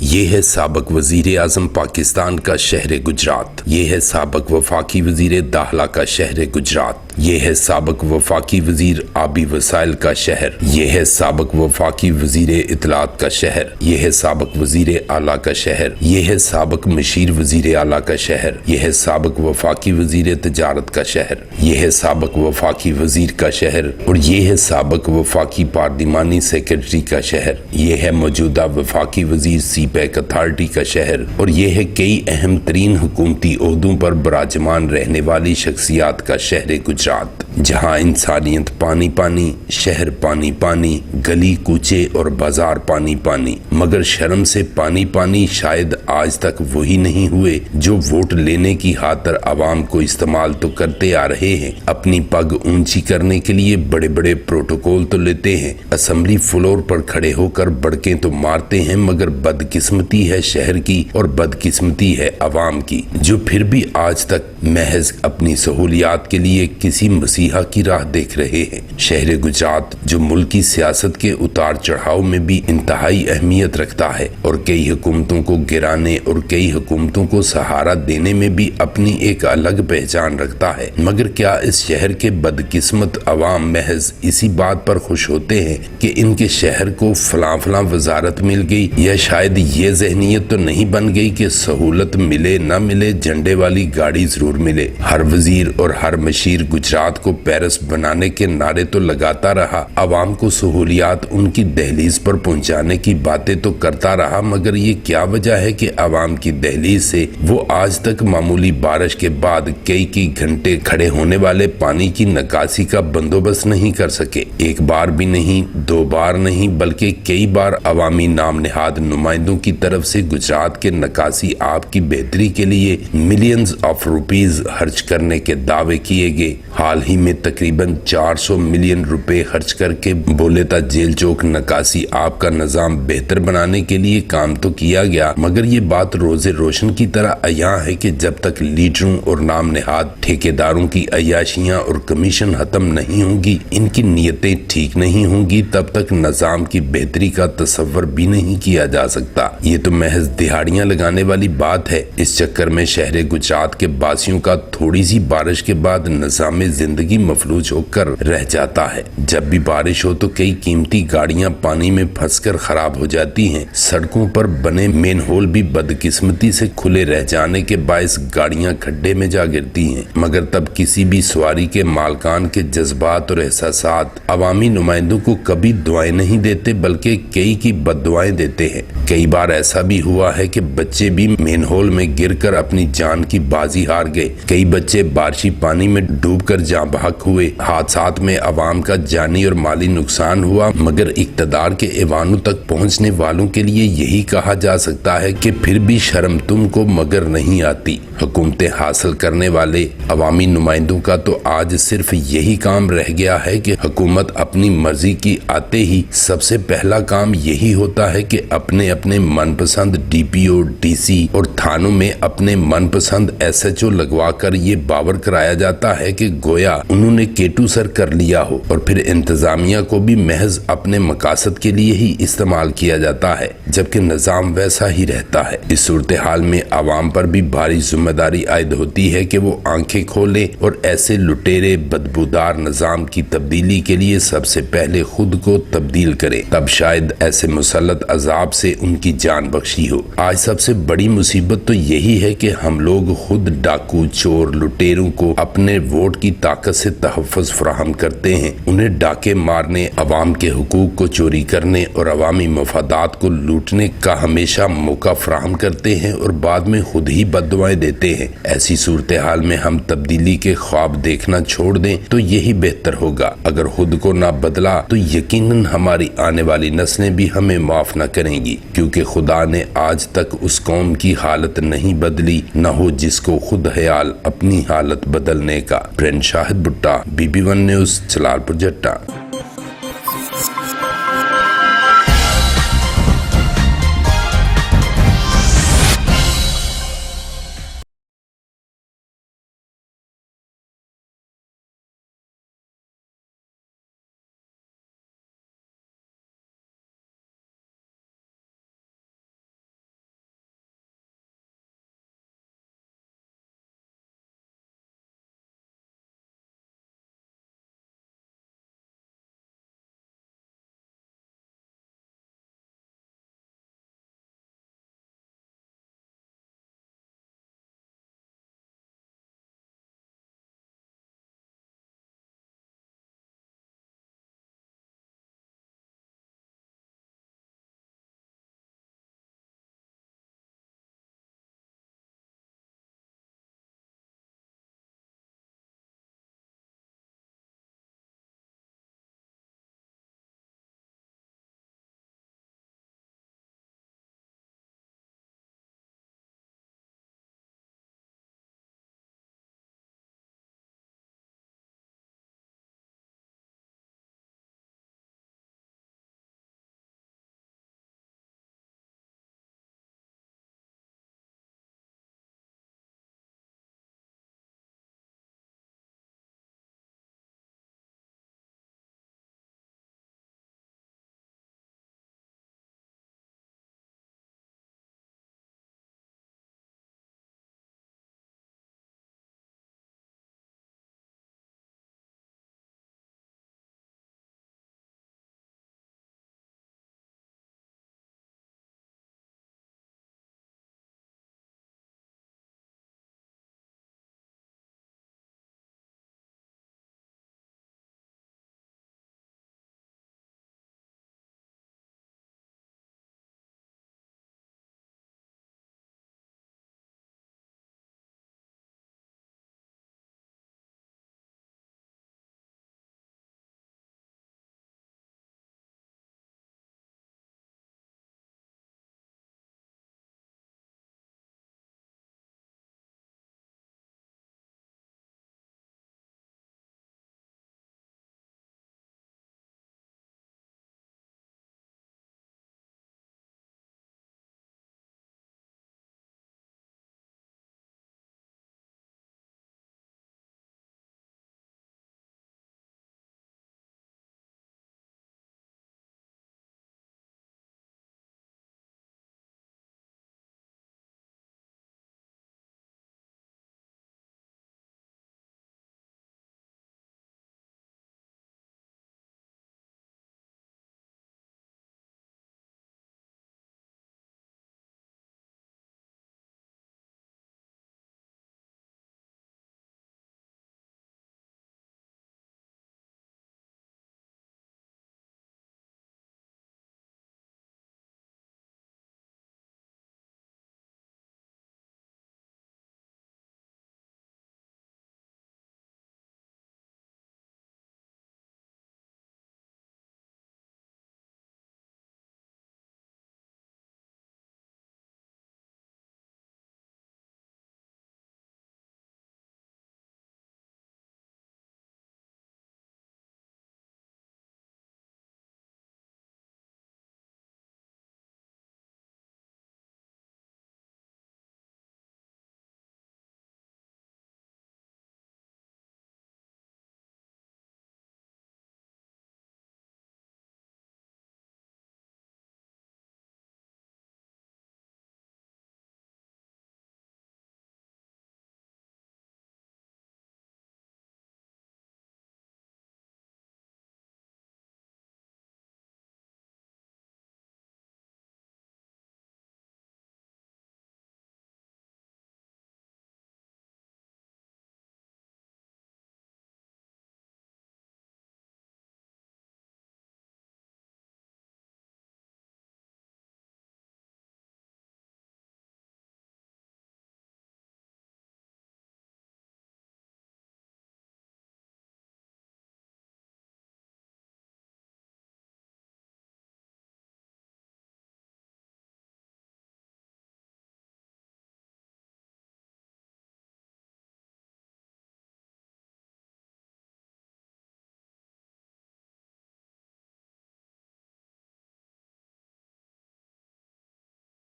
یہ ہے سابق وزیر اعظم پاکستان کا شہر گجرات، یہ ہے سابق وفاقی وزیر داخلہ کا شہر گجرات، یہ ہے سابق وفاقی وزیر آبی وسائل کا شہر، یہ ہے سابق وفاقی وزیر اطلاعات کا شہر، یہ ہے سابق وزیر اعلیٰ کا شہر، یہ ہے سابق مشیر وزیر اعلیٰ کا شہر، یہ ہے سابق وفاقی وزیر تجارت کا شہر، یہ ہے سابق وفاقی وزیر کا شہر، اور یہ ہے سابق وفاقی پارلیمانی سیکرٹری کا شہر، یہ ہے موجودہ وفاقی وزیر سی پیک اتھارٹی کا شہر، اور یہ ہے کئی اہم ترین حکومتی عہدوں پر براجمان رہنے والی شخصیات کا شہر گجرات، جہاں انسانیت پانی پانی، شہر پانی پانی، گلی کوچے اور بازار پانی پانی، مگر شرم سے پانی پانی شاید آج تک وہی نہیں ہوئے جو ووٹ لینے کی خاطر عوام کو استعمال تو کرتے آ رہے ہیں، اپنی پگ اونچی کرنے کے لیے بڑے بڑے پروٹوکول تو لیتے ہیں، اسمبلی فلور پر کھڑے ہو کر بڑکیں تو مارتے ہیں، مگر بدقسمتی ہے شہر کی اور بدقسمتی ہے عوام کی، جو پھر بھی آج تک محض اپنی سہولیات کے لیے کسی مسیحا کی راہ دیکھ رہے ہیں۔ شہر گجرات جو ملکی سیاست کے اتار چڑھاؤ میں بھی انتہائی اہمیت رکھتا ہے اور کئی حکومتوں کو گرانے اور کئی حکومتوں کو سہارا دینے میں بھی اپنی ایک الگ پہچان رکھتا ہے، مگر کیا اس شہر کے بدقسمت عوام محض اسی بات پر خوش ہوتے ہیں کہ ان کے شہر کو فلاں فلاں وزارت مل گئی، یا شاید یہ ذہنیت تو نہیں بن گئی کہ سہولت ملے نہ ملے جھنڈے والی گاڑی ضرور ملے؟ ہر وزیر اور ہر مشیر گجرات کو پیرس بنانے کے نعرے تو لگاتا رہا، عوام کو سہولیات ان کی دہلیز پر پہنچانے کی باتیں تو کرتا رہا، مگر یہ کیا وجہ ہے کہ عوام کی دہلیز سے وہ آج تک معمولی بارش کے بعد کئی گھنٹے کھڑے ہونے والے پانی کی نکاسی کا بندوبست نہیں کر سکے؟ ایک بار بھی نہیں، دو بار نہیں، بلکہ کئی بار عوامی نام نہاد نمائندوں کی طرف سے گجرات کے نکاسی آب کی بہتری کے لیے ملینز آف روپیز خرچ کرنے کے دعوے کیے گئے۔ حال ہی میں تقریباً 400 ملین روپے خرچ کر کے بولے تا جیل چوک نکاسی آب کا نظام بہتر بنانے کے لیے کام تو کیا گیا، مگر یہ بات روز روشن کی طرح عیاں ہے کہ جب تک لیڈروں اور نام نہاد ٹھیکیداروں کی عیاشیاں اور کمیشن ختم نہیں ہوں گی، ان کی نیتیں ٹھیک نہیں ہوں گی، تب تک نظام کی بہتری کا تصور بھی نہیں کیا جا سکتا۔ یہ تو محض دہاڑیاں لگانے والی بات ہے۔ اس چکر میں شہر گجرات کے باسیوں کا تھوڑی سی بارش کے بعد نظام زندگی مفلوج ہو کر رہ جاتا ہے۔ جب بھی بارش ہو تو کئی قیمتی گاڑیاں پانی میں پھنس کر خراب ہو جاتی ہیں، سڑکوں پر بنے مین ہول بھی بدقسمتی سے کھلے رہ جانے کے باعث گاڑیاں کھڈے میں جا گرتی ہیں، مگر تب کسی بھی سواری کے مالکان کے جذبات اور احساسات عوامی نمائندوں کو کبھی دعائیں نہیں دیتے، بلکہ کئی کی بد دعائیں دیتے ہیں۔ کئی بار ایسا بھی ہوا ہے کہ بچے بھی مین ہول میں گر کر اپنی جان کی بازی ہار گئے، کئی بچے بارشی پانی میں ڈوب کر جاں بحق ہوئے، حادثات میں عوام کا جانی اور مالی نقصان ہوا، مگر اقتدار کے ایوانوں تک پہنچنے والوں کے لیے یہی کہا جا سکتا ہے کہ پھر بھی شرم تم کو مگر نہیں آتی۔ حکومتیں حاصل کرنے والے عوامی نمائندوں کا تو آج صرف یہی کام رہ گیا ہے کہ حکومت اپنی مرضی کی آتے ہی سب سے پہلا کام یہی ہوتا ہے کہ اپنے من پسند ڈی پی او، ڈی سی اور تھانوں میں اپنے من پسند ایس ایچ او لگوا کر یہ باور کرایا جاتا ہے کہ گویا انہوں نے کیٹو سر کر لیا ہو، اور پھر انتظامیہ کو بھی محض اپنے مقاصد کے لیے ہی استعمال کیا جاتا ہے، جبکہ نظام ویسا ہی رہتا ہے۔ اس صورتحال میں عوام پر بھی بھاری ذمہ داری عائد ہوتی ہے کہ وہ آنکھیں کھولیں اور ایسے لٹیرے بدبودار نظام کی تبدیلی کے لیے سب سے پہلے خود کو تبدیل کریں، تب شاید ایسے مسلط عذاب سے ان کی جان بخشی ہو۔ آج سب سے بڑی مصیبت تو یہی ہے کہ ہم لوگ خود ڈاکو، چور، لٹیروں کو اپنے ووٹ کی طاقت سے تحفظ فراہم کرتے ہیں، انہیں ڈاکے مارنے، عوام کے حقوق کو چوری کرنے اور عوامی مفادات کو لوٹنے کا ہمیشہ موقع فراہم کرتے ہیں، اور بعد میں خود ہی بد دعائیں دیتے ہیں۔ ایسی صورتحال میں ہم تبدیلی کے خواب دیکھنا چھوڑ دیں تو یہی بہتر ہوگا۔ اگر خود کو نہ بدلا تو یقیناً ہماری آنے والی نسلیں بھی ہمیں معاف نہ کریں گی، کیونکہ خدا نے آج تک اس قوم کی حالت نہیں بدلی، نہ ہو جس کو خود خیال اپنی حالت بدلنے کا۔ پرنس شاہد بھٹا، BB1 نیوز، جلال پور جٹا۔